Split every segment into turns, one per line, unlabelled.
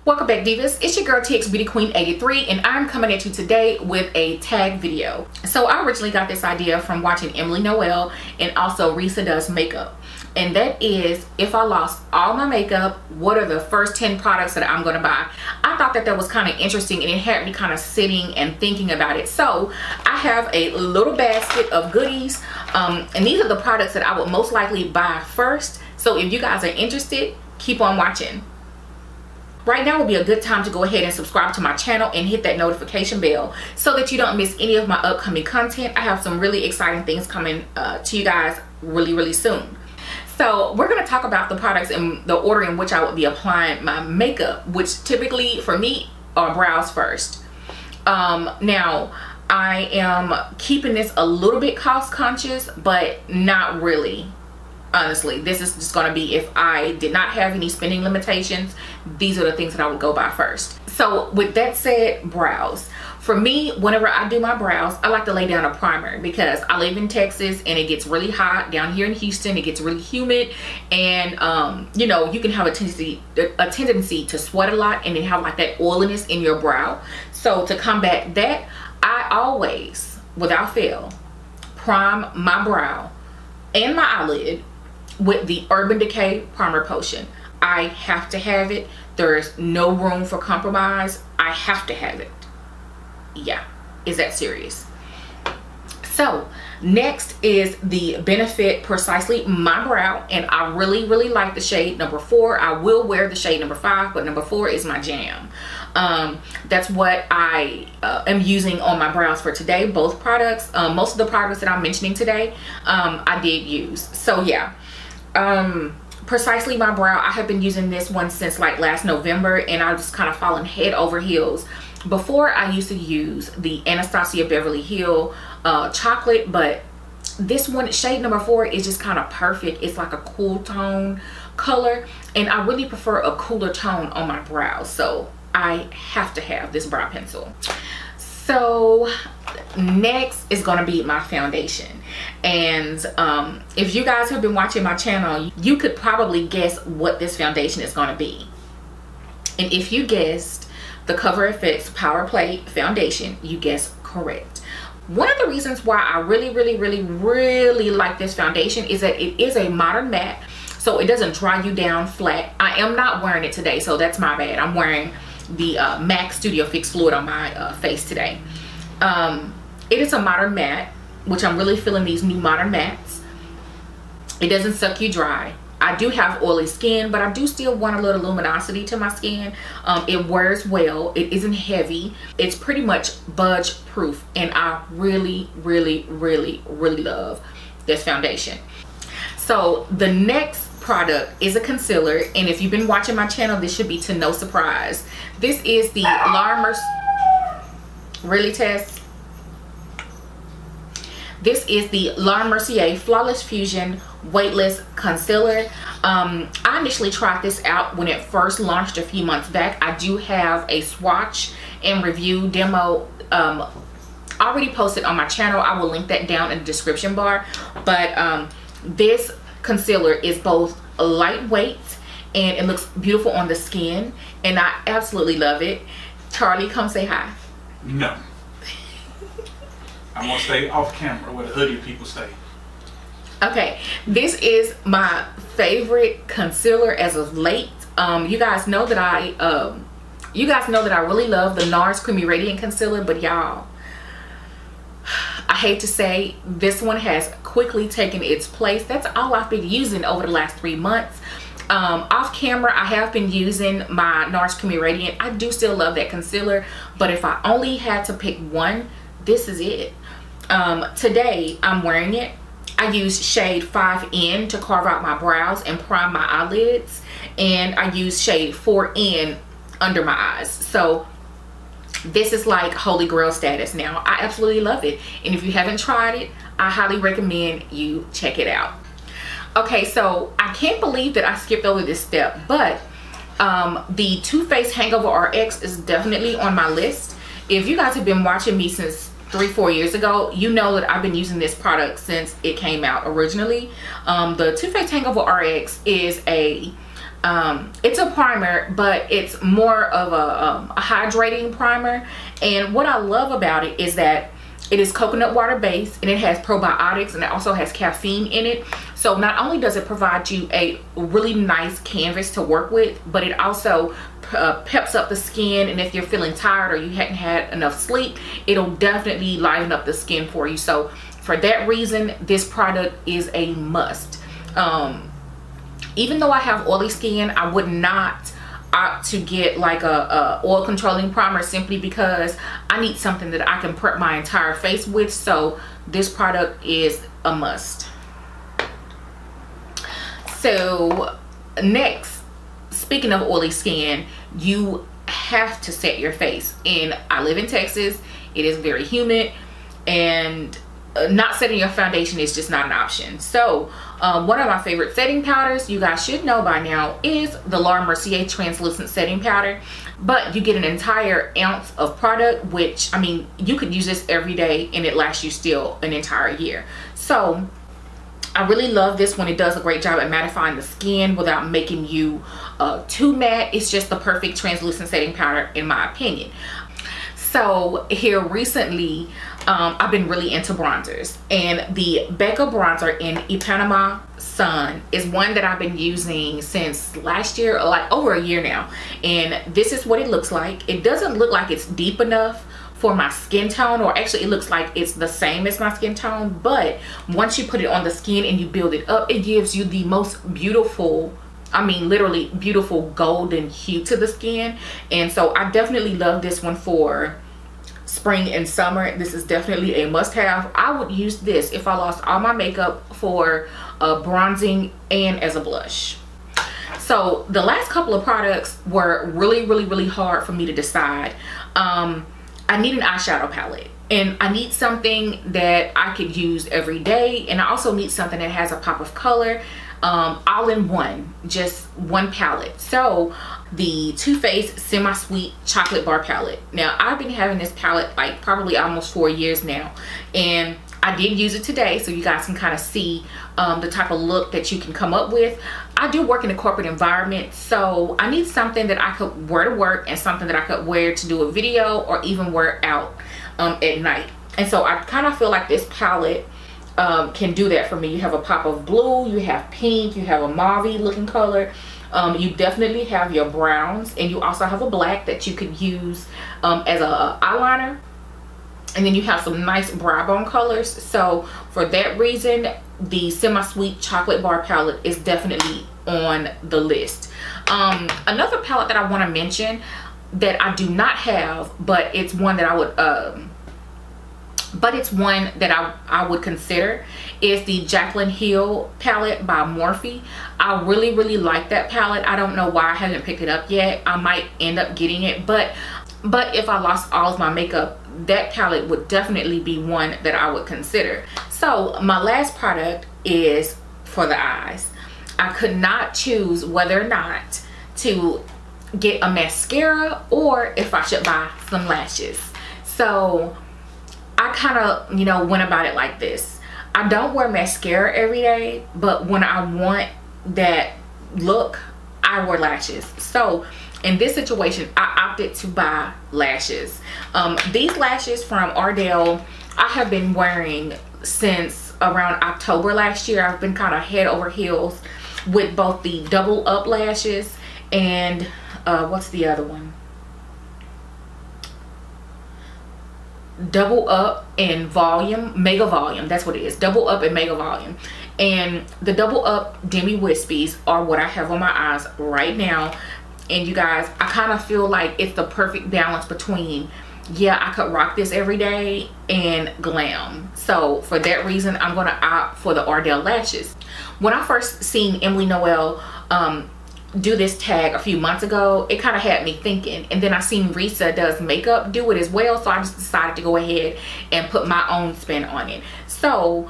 Welcome back, divas. It's your girl TX Beauty Queen 83, and I'm coming at you today with a tag video. So I originally got this idea from watching Emily Noel and also Risa Does Makeup, and that is, if I lost all my makeup, what are the first 10 products that I'm gonna buy? I thought that was kind of interesting, and it had me kind of sitting and thinking about it. So I have a little basket of goodies, and these are the products that I would most likely buy first. So if you guys are interested, keep on watching. Right now would be a good time to go ahead and subscribe to my channel and hit that notification bell so that you don't miss any of my upcoming content. I have some really exciting things coming to you guys really soon. So we're going to talk about the products in the order in which I would be applying my makeup, which typically for me are brows first. Now I am keeping this a little bit cost conscious, but not really. Honestly, this is just going to be if I did not have any spending limitations. These are the things that I would go by first. So with that said, brows. For me, whenever I do my brows, I like to lay down a primer because I live in Texas and it gets really hot. Down here in Houston, it gets really humid, and you know, you can have a tendency to sweat a lot and then have like that oiliness in your brow. So to combat that, I always, without fail, prime my brow and my eyelid with the Urban Decay Primer Potion. I have to have it. There's no room for compromise. I have to have it. Yeah, is that serious? So next is the Benefit Precisely My Brow, and I really like the shade number 4. I will wear the shade number 5, but number 4 is my jam. That's what I am using on my brows for today. Both products, most of the products that I'm mentioning today, I did use. So yeah, Precisely My Brow, I have been using this one since like last November, and I've just kind of fallen head over heels. Before, I used to use the Anastasia Beverly Hill chocolate, but this one, shade number 4, is just kind of perfect. It's like a cool tone color, and I really prefer a cooler tone on my brows, so I have to have this brow pencil. So next is going to be my foundation, and if you guys have been watching my channel, you could probably guess what this foundation is going to be. And if you guessed the Cover FX Power Play foundation, you guessed correct. One of the reasons why I really like this foundation is that it is a modern matte, so it doesn't dry you down flat. I am not wearing it today, so that's my bad. I'm wearing the MAC Studio Fix Fluid on my face today. It is a modern matte, which I'm really feeling these new modern mattes. It doesn't suck you dry. I do have oily skin, but I do still want a little luminosity to my skin. It wears well. It isn't heavy. It's pretty much budge proof, and I really love this foundation. So the next product is a concealer, and if you've been watching my channel, this should be to no surprise. This is the This is the La Mercier Flawless Fusion Weightless Concealer. I initially tried this out when it first launched a few months back. I do have a swatch and review demo already posted on my channel. I will link that down in the description bar. But this concealer is both lightweight and it looks beautiful on the skin, and I absolutely love it. Charlie, come say hi.
No. I'm gonna stay off camera where the hoodie people stay.
Okay, this is my favorite concealer as of late. You guys know that I really love the NARS Creamy Radiant Concealer, but y'all, I hate to say, this one has quickly taken its place. That's all I've been using over the last 3 months. Off camera, I have been using my NARS Creamy Radiant. I do still love that concealer, but if I only had to pick one, this is it. Today I'm wearing it. I use shade 5N to carve out my brows and prime my eyelids, and I use shade 4N under my eyes. So this is like holy grail status now. I absolutely love it, and if you haven't tried it, I highly recommend you check it out. Okay, so I can't believe that I skipped over this step, but the Too Faced Hangover RX is definitely on my list. If you guys have been watching me since 3-4 years ago, you know that I've been using this product since it came out originally. The Too Faced Hangover RX is a It's a primer, but it's more of a hydrating primer. And what I love about it is that it is coconut water based, and it has probiotics, and it also has caffeine in it. So not only does it provide you a really nice canvas to work with, but it also peps up the skin. And if you're feeling tired or you hadn't had enough sleep, it'll definitely liven up the skin for you. So for that reason, this product is a must. Even though I have oily skin, I would not opt to get like a oil controlling primer, simply because I need something that I can prep my entire face with. So this product is a must. So next, speaking of oily skin, you have to set your face. And I live in Texas. It is very humid, and not setting your foundation is just not an option. So one of my favorite setting powders, you guys should know by now, is the Laura Mercier translucent setting powder. But you get an entire ounce of product, which, I mean, you could use this every day and it lasts you still an entire year. So I really love this one. It does a great job at mattifying the skin without making you too matte. It's just the perfect translucent setting powder in my opinion. So here recently, I've been really into bronzers, and the Becca bronzer in Ipanema Sun is one that I've been using since last year, like over a year now. And this is what it looks like. It doesn't look like it's deep enough for my skin tone, or actually it looks like it's the same as my skin tone, but once you put it on the skin and you build it up, it gives you the most beautiful, I mean literally beautiful golden hue to the skin. And so I definitely love this one for spring and summer. This is definitely a must-have. I would use this if I lost all my makeup for bronzing and as a blush. So the last couple of products were really hard for me to decide. I need an eyeshadow palette, and I need something that I could use every day, and I also need something that has a pop of color, all in one, just one palette. So the Too Faced Semi Sweet Chocolate Bar Palette. Now I've been having this palette like probably almost 4 years now, and I did use it today so you guys can kind of see the type of look that you can come up with. I do work in a corporate environment, so I need something that I could wear to work and something that I could wear to do a video or even wear out at night. And so I kind of feel like this palette can do that for me. You have a pop of blue, you have pink, you have a mauve looking color. You definitely have your browns, and you also have a black that you could use as a eyeliner. And then you have some nice brow bone colors. So for that reason, the Semi Sweet Chocolate Bar Palette is definitely on the list. Another palette that I want to mention that I do not have, but it's one that I would consider, is the Jaclyn Hill palette by Morphe. I really like that palette. I don't know why I haven't picked it up yet. I might end up getting it, but if I lost all of my makeup, that palette would definitely be one that I would consider. So my last product is for the eyes. I could not choose whether or not to get a mascara or if I should buy some lashes. So I kind of, you know, went about it like this. I don't wear mascara every day, but when I want that look, I wear lashes. So in this situation, I opted to buy lashes. These lashes from Ardell, I have been wearing since around October last year. I've been kind of head over heels with both the double up lashes and what's the other one? Double Up and Volume, Mega Volume, that's what it is, Double Up and Mega Volume. And the Double Up Demi Wispies are what I have on my eyes right now. And you guys, I kind of feel like it's the perfect balance between, yeah, I could rock this every day, and glam. So for that reason, I'm going to opt for the Ardell lashes. When I first seen Emily Noel do this tag a few months ago, it kind of had me thinking, and then I seen Risa Does Makeup do it as well, so I just decided to go ahead and put my own spin on it. So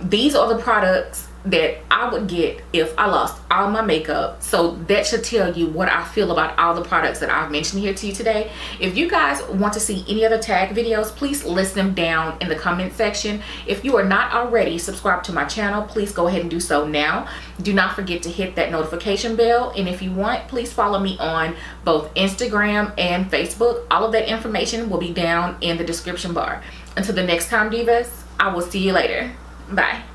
these are the products that I would get if I lost all my makeup. So that should tell you what I feel about all the products that I've mentioned here to you today. If you guys want to see any other tag videos, please list them down in the comment section. If you are not already subscribed to my channel, please go ahead and do so now. Do not forget to hit that notification bell, and if you want, please follow me on both Instagram and Facebook. All of that information will be down in the description bar. Until the next time, divas, I will see you later. Bye.